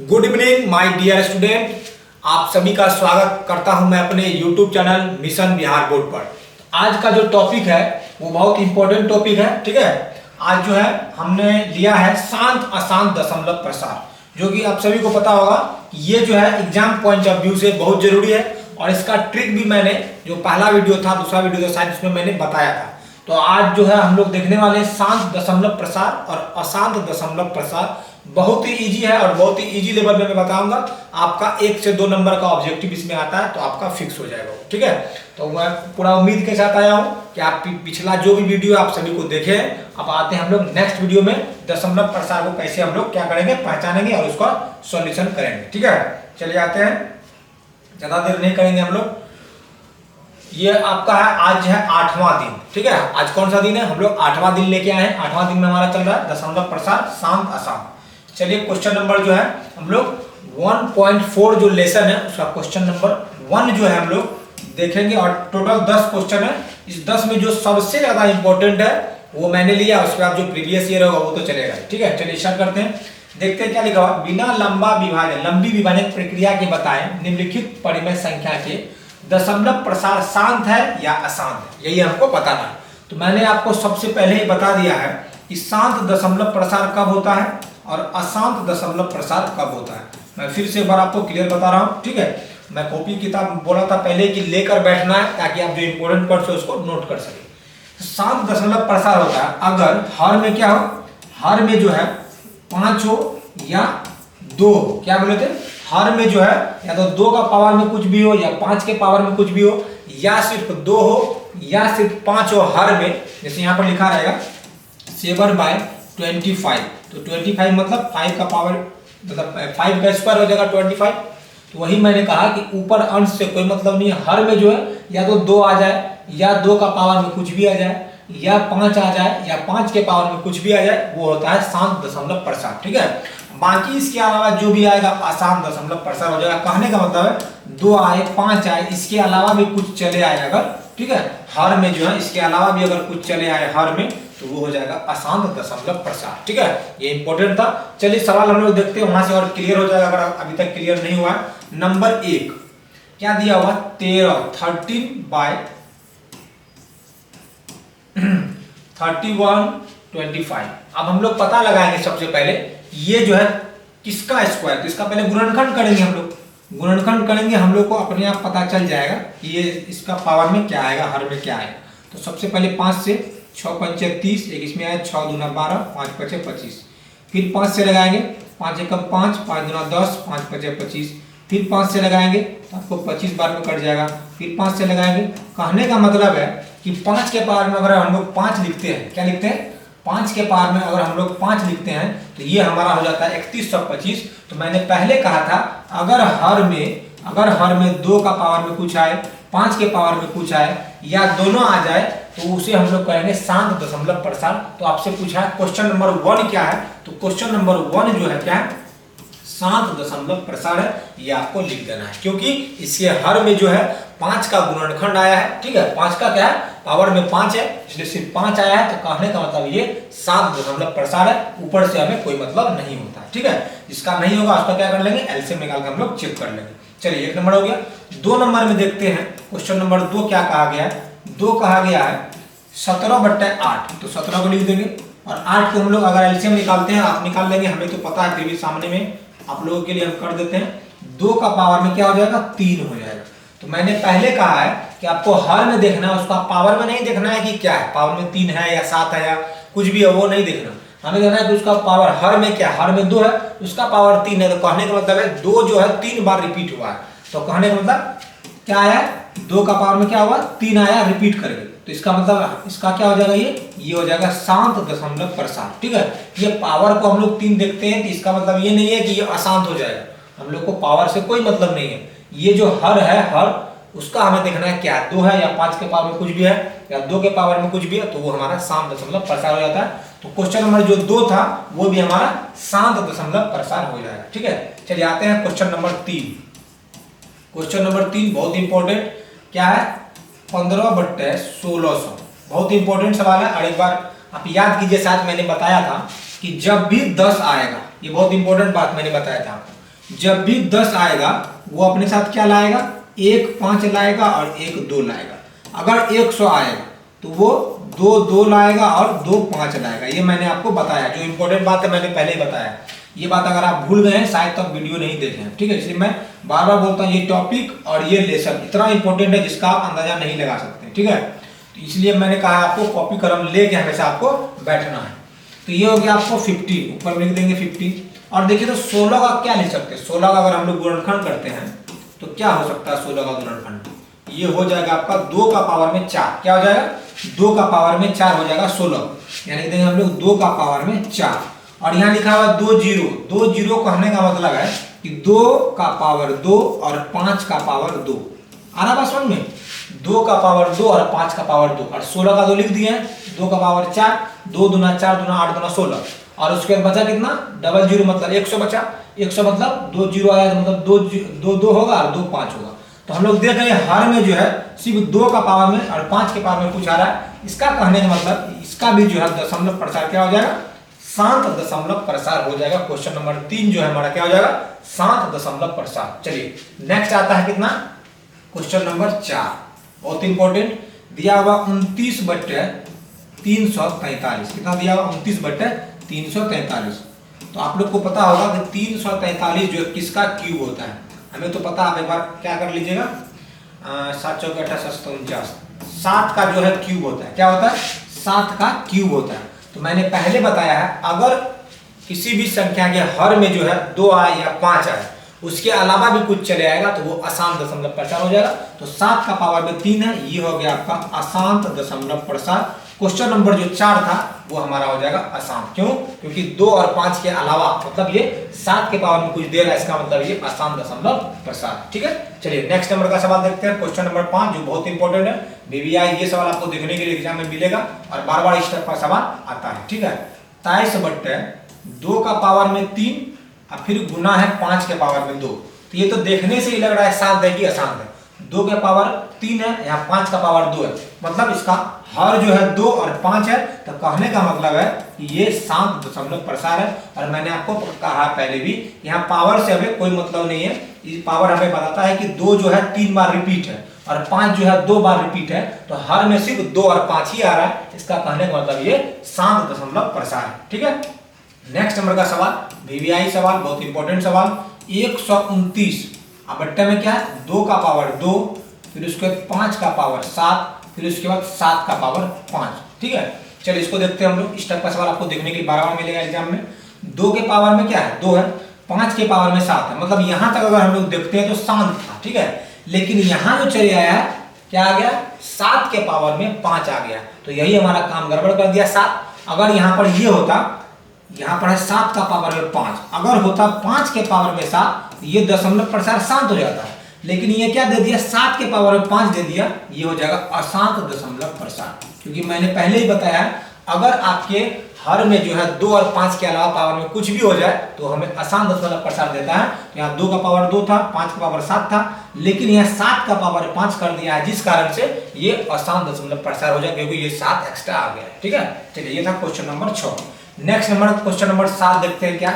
Good evening my dear student, आप सभी का स्वागत करता हूं मैं अपने YouTube channel mission Bihar board पर। आज का जो टॉपिक है वो बहुत इंपॉर्टेंट टॉपिक है। ठीक है, आज जो है हमने लिया है शांत अशांत दशमलव प्रसार, जो कि आप सभी को पता होगा कि ये जो है एग्जाम पॉइंट ऑफ व्यू से बहुत जरूरी है। और इसका ट्रिक भी मैंने जो पहला वीडियो था, दूसरा वीडियो था शायद, उसमें मैंने बताया था। तो आज जो है हम लोग देखने वाले हैं शांत दशमलव प्रसार और अशांत दशमलव प्रसार। बहुत ही इजी है और बहुत ही इजी लेवल में मैं बताऊंगा। आपका 1 से 2 नंबर का ऑब्जेक्टिव इसमें आता है तो आपका फिक्स हो जाएगा। ठीक है, तो मैं पूरा उम्मीद के साथ आया हूं कि आप पिछला जो भी वीडियो आप सभी को देखे हैं। अब आते हैं हम लोग नेक्स्ट वीडियो में दशमलव प्रसार को कैसे हम लोग क्या करेंगे, पहचानेंगे और उसका सॉल्यूशन करेंगे। ठीक है, चलिए आते हैं, ज्यादा देर नहीं करेंगे हम लोग। ये आपका है, आज है 8वां दिन। ठीक है, आज कौन सा दिन है, हम लोग 8वां दिन लेके आए हैं। 8वां दिन में हमारा चल रहा है दशमलव प्रसार शांत अशांत। चलिए क्वेश्चन नंबर जो है हम लोग 1.4 जो लेसन है उसका क्वेश्चन नंबर 1 जो है हम लोग देखेंगे। और टोटल 10 क्वेश्चन है। इस 10 में जो सबसे ज्यादा इंपॉर्टेंट है वो मैंने लिया, उसके बाद जो प्रीवियस ईयर होगा वो तो चलेगा। ठीक है, चलिए स्टार्ट करते हैं। देखते हैं क्या लिखा हुआ। बिना लंबी विभाजन प्रक्रिया के बताएं निम्नलिखित परिमेय संख्या के दशमलव प्रसार शांत है या अशांत है, यही हमको बताना है। तो मैंने आपको सबसे पहले ही बता दिया है कि शांत दशमलव प्रसार कब होता है और अशांत दशमलव प्रसार कब होता है। मैं फिर से एक बार आपको क्लियर बता रहा हूं। ठीक है, मैं कॉपी किताब बोला था पहले कि लेकर बैठना है ताकि आप जो इंपॉर्टेंट पॉइंट्स है उसको नोट कर सके। शांत दशमलव प्रसार होता है अगर हर में क्या हो, हर में जो है 5 हो या 2 हो। क्या बोले थे, हर में जो है या तो 2 का पावर में कुछ भी हो या 5 के पावर में कुछ भी हो, या सिर्फ 2 हो या सिर्फ 5 हो हर में। जैसे यहाँ पर लिखा रहेगा 7/25, तो 25 मतलब 5 का पावर, मतलब 5 का स्क्वायर हो जाएगा 25। तो वही मैंने कहा कि ऊपर अंश से कोई मतलब नहीं है। हर में जो है या तो 2 आ जाए या 2 का पावर में कुछ भी आ जाए, या 5 आ जाए या 5 के पावर में कुछ भी आ जाए, वो होता है शांत दशमलव प्रसार। ठीक है, बाकी इसके अलावा जो भी आएगा अशांत दशमलव प्रसार हो जाएगा। कहने का मतलब है 2 आए 5 आए इसके अलावा भी कुछ चले आए अगर, ठीक है, हर में जो है इसके अलावा भी अगर कुछ चले आए हर में, तो वो हो जाएगा अशांत दशमलव प्रसार। ठीक है, ये इंपॉर्टेंट था। चलिए सवाल हम लोग देखते हैं, वहां से और क्लियर हो जाएगा अगर अभी तक क्लियर नहीं हुआ है। नंबर 1 क्या दिया हुआ, 31/25। अब हम लोग पता लगाएंगे सबसे पहले ये जो है किसका स्क्वायर, तो इसका पहले गुणनखंड करेंगे हम लोग। गुणनखंड करेंगे हम लोग को अपने आप पता चल जाएगा कि ये इसका पावर में क्या आएगा, हर में क्या आएगा। तो सबसे पहले 5 से 6 पंचे 30, एक इसमें आया 6 दूना 12, 5 पचे 25। फिर 5 से लगाएंगे, 5 एकम 5, 5 दूना 10, 5 पचे 25। फिर 5 से लगाएंगे तो आपको 25 बार में कट जाएगा। फिर 5 से लगाएंगे। कहने का मतलब है कि 5 के पावर में अगर हम लोग 5 लिखते हैं, क्या लिखते हैं, 5 के पावर में अगर हम लोग 5 लिखते हैं तो ये हमारा हो जाता है 3125। तो मैंने पहले कहा था अगर हर में 2 का पावर में कुछ आए, 5 के पावर में कुछ आए या दोनों आ जाए तो उसे हम लोग कहेंगे शांत दशमलव प्रसार। तो आपसे पूछा है क्वेश्चन नंबर 1 क्या है, तो क्वेश्चन नंबर 1 जो है क्या है, शांत दशमलव प्रसार है। ये आपको लिख देना है क्योंकि इसके हर में जो है 5 का गुणनखंड आया है। ठीक है, 5 का क्या है, पावर में 5 है, इसलिए सिर्फ 5 आया है। तो कहने का मतलब ये शांत दशमलव प्रसार है, ऊपर से हमें कोई मतलब नहीं होता है। ठीक है, जिसका नहीं होगा उसका क्या कर लेंगे, एलसीएम निकाल के हम लोग चेक कर लेंगे। चलिए 1 नंबर हो गया। 2 नंबर में देखते हैं क्वेश्चन नंबर 2 क्या कहा गया है। 2 कहा गया है 17/8, तो 17 को लिख देंगे और 8 को हम लोग अगर एलसीएम निकालते हैं, आप निकाल लेंगे, हमें तो पता है, फिर भी सामने में आप लोगों के लिए हम कर देते हैं। 2 का पावर में क्या हो जाएगा, 3 हो जाएगा। तो मैंने पहले कहा है कि आपको हर में देखना है, उसका पावर में नहीं देखना है कि क्या है, पावर में 3 है या 7 है या कुछ भी है, वो नहीं देखना। हमें देखना है कि उसका पावर हर में क्या, हर में 2 है, उसका पावर 3 है। तो कहने का मतलब है 2 जो है 3 बार रिपीट हुआ है। तो कहने का मतलब क्या आया, 2 का पावर में क्या हुआ, 3 आया, रिपीट करेंगे। तो इसका मतलब इसका क्या हो जाएगा, ये हो जाएगा शांत दशमलव प्रसार। ठीक है, ये पावर को हम लोग 3 देखते हैं तो इसका मतलब ये नहीं है कि ये अशांत हो जाएगा। हम लोग को पावर से कोई मतलब नहीं है। ये जो हर है, हर उसका हमें देखना है क्या, 2 है या 5 के पावर में कुछ भी है या 2 के पावर में कुछ भी है, तो वो हमारा शांत दशमलव प्रसार हो जाता है। तो क्वेश्चन नंबर जो 2 था वो भी हमारा शांत दशमलव प्रसार हो जाएगा। ठीक है, चलिए आते हैं क्वेश्चन नंबर 3। क्वेश्चन नंबर 3 बहुत इंपॉर्टेंट क्या है, 15/1600, बहुत इंपॉर्टेंट सवाल है। और एक बार आप याद कीजिए, साथ मैंने बताया था कि जब भी 10 आएगा, ये बहुत इंपॉर्टेंट बात मैंने बताया था, जब भी 10 आएगा वो अपने साथ क्या लाएगा, 1 5 लाएगा और 1 2 लाएगा। अगर 100 आएगा तो वो 2 2 लाएगा और 2 5 लाएगा। ये मैंने आपको बताया, जो इंपॉर्टेंट बात है मैंने पहले ही बताया। ये बात अगर आप भूल गए हैं शायद तो आप वीडियो नहीं देखे हैं, ठीक है। इसलिए मैं बार बार बोलता हूँ, ये टॉपिक और ये लेसन इतना इंपॉर्टेंट है जिसका आप अंदाजा नहीं लगा सकते, ठीक है। तो इसलिए मैंने कहा आपको कॉपी कलम लेके हमेशा आपको बैठना है। तो ये हो गया आपको 15, ऊपर लिख देंगे 15। और देखिए तो 16 का क्या लिख सकते हैं, 16 का अगर हम लोग गुणनखंड करते हैं तो क्या हो सकता है 16 का गुणनखंड, ये हो जाएगा आपका 2 का पावर में 4। क्या हो जाएगा, 2 का पावर में 4 हो जाएगा 16, यानी देंगे हम लोग 2 का पावर में 4। और यहाँ लिखा हुआ 2 0, 2 0 कहने का मतलब है कि 2 का पावर 2 और 5 का पावर 2। आ रहा बात समझ में, 2 का पावर 2 और 5 का पावर 2 और 16 का 2 लिख दिए हैं। 2 का पावर 4, 2 दूना 4 दूना 8 दूना 16 और उसके बाद बचा कितना, डबल 0 मतलब 100 बचा। 100 मतलब 2 0 आया तो मतलब 2 2 होगा और 2 5 होगा। तो हम लोग देख रहे हैं हर में जो है सिर्फ 2 का पावर में और 5 के पावर में कुछ आ रहा है। इसका कहने का मतलब इसका भी जो है दशमलव प्रसार क्या हो जाएगा, शांत दशमलव प्रसार हो जाएगा। क्वेश्चन नंबर 3 जो है हमारा क्या हो जाएगा, शांत दशमलव प्रसार। चलिए नेक्स्ट आता है कितना, क्वेश्चन नंबर 4, बहुत इंपॉर्टेंट। दिया हुआ 29/343। कितना दिया हुआ, 29/343। तो आप लोग को पता होगा कि 343 जो किसका क्यूब होता है, हमें तो पता। आप एक बार क्या कर लीजिएगा, 7 चौके 28 7 7 का जो है क्यूब होता है। क्या होता है, 7 का क्यूब होता है। तो मैंने पहले बताया है अगर किसी भी संख्या के हर में जो है 2 आए या 5 आए, उसके अलावा भी कुछ चले आएगा तो वो अशांत दशमलव प्रसार हो जाएगा। तो 7 का पावर में 3 है, ये हो गया आपका अशांत दशमलव प्रसार। क्वेश्चन नंबर जो 4 था वो हमारा हो जाएगा अशांत। क्यों, क्योंकि 2 और 5 के अलावा मतलब ये 7 के पावर में कुछ दे रहा है, इसका मतलब ये अशांत दशमलव प्रसार। ठीक है, चलिए नेक्स्ट नंबर का सवाल देखते हैं। क्वेश्चन नंबर 5 जो बहुत इंपॉर्टेंट है, बीबीआई ये सवाल आपको देखने के लिए एग्जाम में मिलेगा और बार बार इस टाइप का सवाल आता है। ठीक है, 23/2 का पावर में 3 और फिर गुना है 5 के पावर में 2। तो ये तो देखने से ही लग रहा है शांत है कि अशांत है। 2 के पावर 3 है, यहाँ 5 का पावर 2 है, मतलब इसका हर जो है 2 और 5 है। तो कहने का मतलब है कि ये शांत दशमलव प्रसार है। और मैंने आपको कहा पहले भी, यहाँ पावर से हमें कोई मतलब नहीं है। इस पावर हमें बताता है कि 2 जो है 3 बार रिपीट है और 5 जो है 2 बार रिपीट है। तो हर में सिर्फ 2 और 5 ही आ रहा है, इसका कहने का मतलब ये शांत दशमलव प्रसार है। ठीक है, नेक्स्ट नंबर का सवाल वीवीआई सवाल, बहुत इंपॉर्टेंट सवाल। 129 अब बट्टे में क्या है, 2 का पावर 2, फिर उसके बाद 5 का पावर 7, फिर उसके बाद 7 का पावर 5। ठीक है, चलिए इसको देखते हैं हम लोग। इस टाइप का सवाल आपको देखने के लिए बार-बार मिलेगा एग्जाम में। 2 के पावर में क्या है, 2 है, 5 के पावर में 7 है, मतलब यहाँ तक अगर हम लोग देखते हैं तो शांत था। ठीक है, लेकिन यहाँ जो चले आया है क्या आ गया, 7 के पावर में 5 आ गया। तो यही हमारा काम गड़बड़ कर दिया 7। अगर यहाँ पर ये होता, यहाँ पर है 7 का पावर में 5, अगर होता 5 के पावर में 7 ये दशमलव प्रसार शांत हो जाता है। लेकिन ये क्या दे दिया, 7 के पावर में 5 दे दिया, ये हो जाएगा अशांत दशमलव प्रसार। क्योंकि मैंने पहले ही बताया अगर आपके हर में जो है 2 और 5 के अलावा पावर में कुछ भी हो जाए तो हमें अशांत दशमलव प्रसार देता है। तो यहाँ 2 का पावर 2 था, 5 का पावर 7 था, लेकिन यहाँ 7 का पावर 5 कर दिया है, जिस कारण से ये अशांत दशमलव प्रसार हो जाए, क्योंकि ये 7 एक्स्ट्रा आ गया। ठीक है, चलिए ये था question number 6। Next number question number 7 देखते हैं। क्या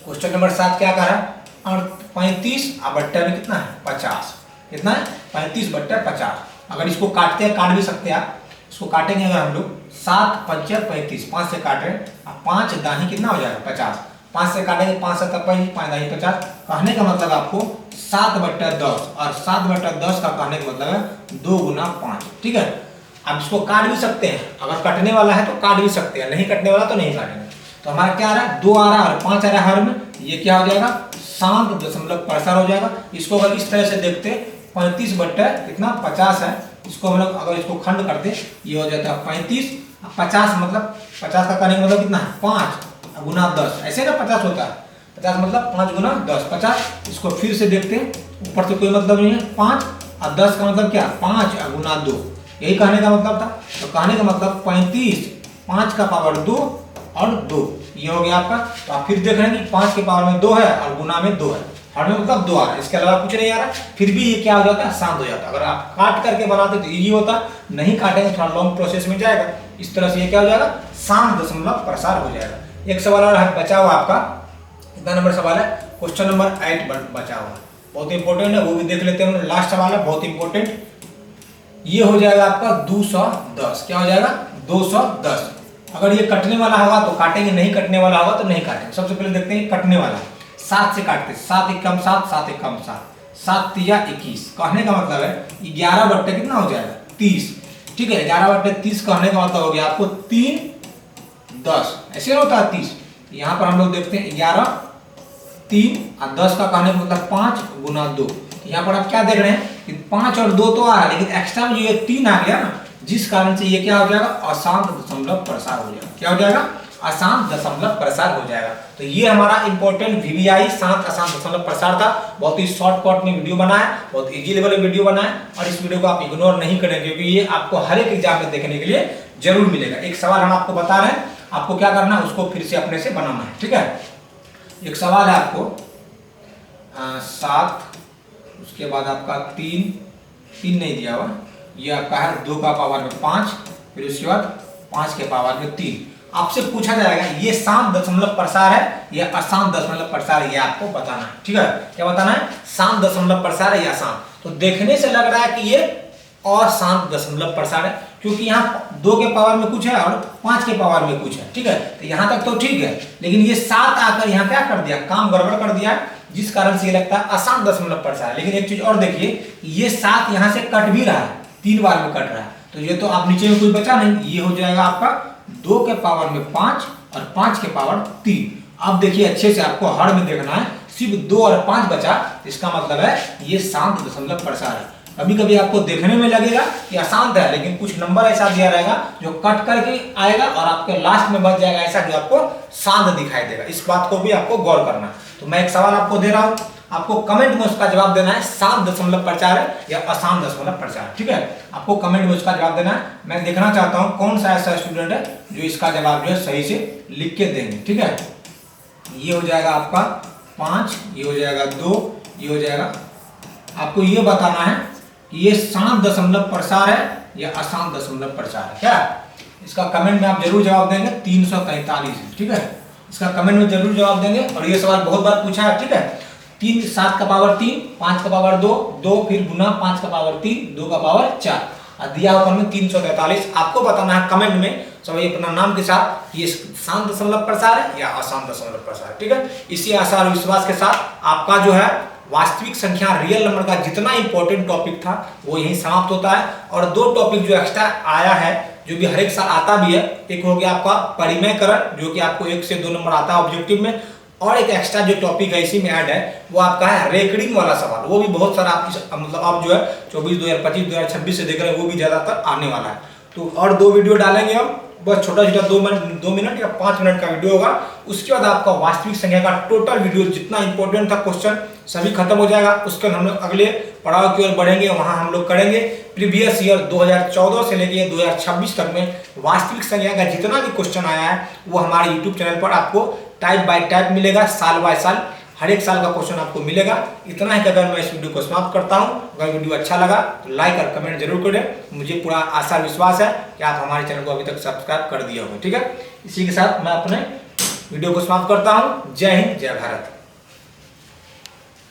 क्वेश्चन नंबर 7 क्या कह रहा है, और 35 अब बट्टे में कितना है 50। कितना है 35/50। अगर इसको काटते हैं, काट भी सकते हैं आप, इसको काटेंगे अगर हम लोग 7 5 35, 5 से काट रहे हैं, अब 5 दाही कितना हो जाएगा 50, 5 से काटेंगे 5 7 5 दाही 50। कहने का मतलब आपको 7/10 और 7/10 का कहने का मतलब है 2 गुना 5। ठीक है, अब इसको काट भी सकते हैं, अगर कटने वाला है तो काट भी सकते हैं, नहीं कटने वाला तो नहीं काटेंगे। तो हमारा क्या आ रहा है, 2 आ रहा है और 5 आ रहा है हर में, ये क्या हो जाएगा शांत दशमलव प्रसार हो जाएगा। इसको अगर इस तरह से देखते 35/50 है, इसको हम लोग अगर इसको खंड करते ये हो जाता है 35, 50 मतलब 50 का करने का मतलब कितना है 5 गुना 10, ऐसे ना 50 होता है, 50 मतलब 5 गुना 10 50। इसको फिर से देखते हैं, ऊपर से कोई मतलब नहीं है, 5 और 10 का मतलब क्या 5 गुना 2, यही कहने का मतलब था। तो कहने का मतलब 35, 5 का पावर 2 और 2, ये हो गया आपका। तो आप फिर देख रहे हैं कि 5 के पावर में 2 है और गुना में 2 है, हर में मतलब 2 आ रहा है, इसके अलावा कुछ नहीं आ रहा। फिर भी ये क्या हो जाता है, शांत हो जाता है। अगर आप काट करके बनाते तो इजी होता, नहीं काटेंगे थोड़ा लॉन्ग प्रोसेस में जाएगा। इस तरह से ये क्या हो जाएगा, शांत दशमलव प्रसार हो जाएगा। एक सवाल और बचा हुआ आपका, कितना नंबर सवाल है क्वेश्चन नंबर 8 बचा हुआ, बहुत इंपॉर्टेंट है, वो भी देख लेते हैं। लास्ट सवाल है बहुत इंपॉर्टेंट, ये हो जाएगा आपका 210। क्या हो जाएगा? 210। अगर ये कटने वाला होगा तो काटेंगे, नहीं कटने वाला होगा तो नहीं काटेंगे। सबसे पहले देखते हैं कटने वाला, 7 से काटते, 7 एकम 7, 7 एकम 7, 7 तिया 21। कहने का मतलब है 11 बट्टे कितना हो जाएगा? 30। ठीक है, 11 बट्टे 30 कहने का मतलब हो गया आपको 3 10, ऐसे होता है 30। यहाँ पर हम लोग देखते हैं 11 3 और 10 का कहने का मतलब 5 गुना 2। यहाँ पर आप क्या देख रहे हैं कि 5 और 2 तो आ रहा है, लेकिन एक्स्ट्रा में जो ये 3 आ गया ना, जिस कारण से ये क्या हो जाएगा? अशांत दशमलव प्रसार हो जाएगा। क्या हो जाएगा? अशांत दशमलव प्रसार हो जाएगा। तो ये हमारा इंपॉर्टेंट वीवीआई शांत अशांत दशमलव प्रसार था। बहुत ही शॉर्टकट में वीडियो बनाया, बहुत इजी लेवल में वीडियो बनाया, और इस वीडियो को आप इग्नोर नहीं करें क्योंकि ये आपको हर एक एग्जाम में देखने के लिए जरूर मिलेगा। एक सवाल हम आपको बता रहे हैं, आपको क्या करना है उसको फिर से अपने से बनाना है। ठीक है, एक सवाल है आपको 7, उसके बाद आपका 3 नहीं दिया हुआ, ये आपका है 2 का पावर में 5, फिर उसके बाद 5 के पावर में 3। आपसे पूछा जाएगा ये शांत दशमलव प्रसार है या अशांत दशमलव प्रसार है, ये आपको बताना है। ठीक है, क्या बताना है? शांत दशमलव प्रसार है या अशांत। तो देखने से लग रहा है कि ये अशांत दशमलव प्रसार है, क्योंकि यहाँ 2 के पावर में कुछ है और 5 के पावर में कुछ है। ठीक है, तो यहाँ तक तो ठीक है, लेकिन ये 7 आकर यहाँ क्या कर दिया? काम गड़बड़ कर दिया, जिस कारण से ये लगता है अशांत दशमलव प्रसार। लेकिन एक चीज और देखिए, ये 7 यहाँ से कट भी रहा है, 3 बार में कट रहा है, तो ये तो आप नीचे में कोई बचा नहीं, ये हो जाएगा आपका 2 के पावर में 5 और 5 के पावर 3। अब देखिए अच्छे से आपको हर में देखना है, सिर्फ 2 और 5 बचा, इसका मतलब है ये शांत दशमलव प्रसार है। कभी कभी आपको देखने में लगेगा कि अशांत है, लेकिन कुछ नंबर ऐसा दिया रहेगा जो कट करके आएगा और आपके लास्ट में बच जाएगा ऐसा, जो आपको शांत दिखाई देगा। इस बात को भी आपको गौर करना है। तो मैं एक सवाल आपको दे रहा हूं, आपको कमेंट में उसका जवाब देना है, शांत दशमलव प्रसार है या अशांत दशमलव प्रसार। ठीक है, आपको कमेंट में उसका जवाब देना है। मैं देखना चाहता हूं कौन सा ऐसा स्टूडेंट है जो इसका जवाब जो है सही से लिख के देंगे। ठीक है, ये हो जाएगा आपका 5, ये हो जाएगा 2, ये हो जाएगा। आपको ये बताना है कि ये शांत दशमलव प्रसार है या अशांत दशमलव प्रसार है। क्या इसका कमेंट में आप जरूर जवाब देंगे। 343, ठीक है, इसका कमेंट में जरूर जवाब देंगे। और ये सवाल बहुत बार पूछा है। ठीक है, 3 7 का पावर 3, 5 का पावर 2, 2 फिर गुना 5 का पावर 3, 2 का पावर 4, और दिया हुआ में 343। आपको बताना है कमेंट में सभी अपना नाम के साथ ये शांत दशमलव प्रसार है या अशांत दशमलव प्रसार। ठीक है, इसी आशा और विश्वास के साथ आपका जो है वास्तविक संख्या रियल नंबर का जितना इंपॉर्टेंट टॉपिक था वो यही समाप्त होता है। और 2 टॉपिक जो एक्स्ट्रा आया है, जो भी हर एक साल आता भी है, एक हो गया आपका परिमेयकरण, जो कि आपको 1 से 2 नंबर आता है ऑब्जेक्टिव में, और एक एक्स्ट्रा जो टॉपिक है इसी में ऐड है वो आपका है रेकरिंग वाला सवाल। वो भी बहुत सारा आप मतलब आप जो है 24 2025 2026 से देख रहे हैं, वो भी ज्यादातर आने वाला है। तो और 2 वीडियो डालेंगे हम, बस छोटा छोटा 2 मिनट या 5 मिनट का वीडियो होगा। उसके बाद आपका वास्तविक संख्या का टोटल वीडियो जितना इंपॉर्टेंट था क्वेश्चन सभी खत्म हो जाएगा। उसके बाद हम लोग अगले पड़ाव की ओर बढ़ेंगे, वहां हम लोग करेंगे प्रीवियस ईयर 2014 से लेके 2026 तक में वास्तविक संख्या का जितना भी क्वेश्चन आया है वो हमारे यूट्यूब चैनल पर आपको टाइप बाय टाइप मिलेगा, साल बाय साल हर एक साल का क्वेश्चन आपको मिलेगा। इतना ही कहकर मैं इस वीडियो को समाप्त करता हूं। अगर वीडियो अच्छा लगा तो लाइक और कमेंट जरूर करें। मुझे पूरा आशा विश्वास है कि आप हमारे चैनल को अभी तक सब्सक्राइब कर दिए होंगे। ठीक है, इसी के साथ मैं अपने वीडियो को समाप्त करता हूं। जय हिंद, जय भारत।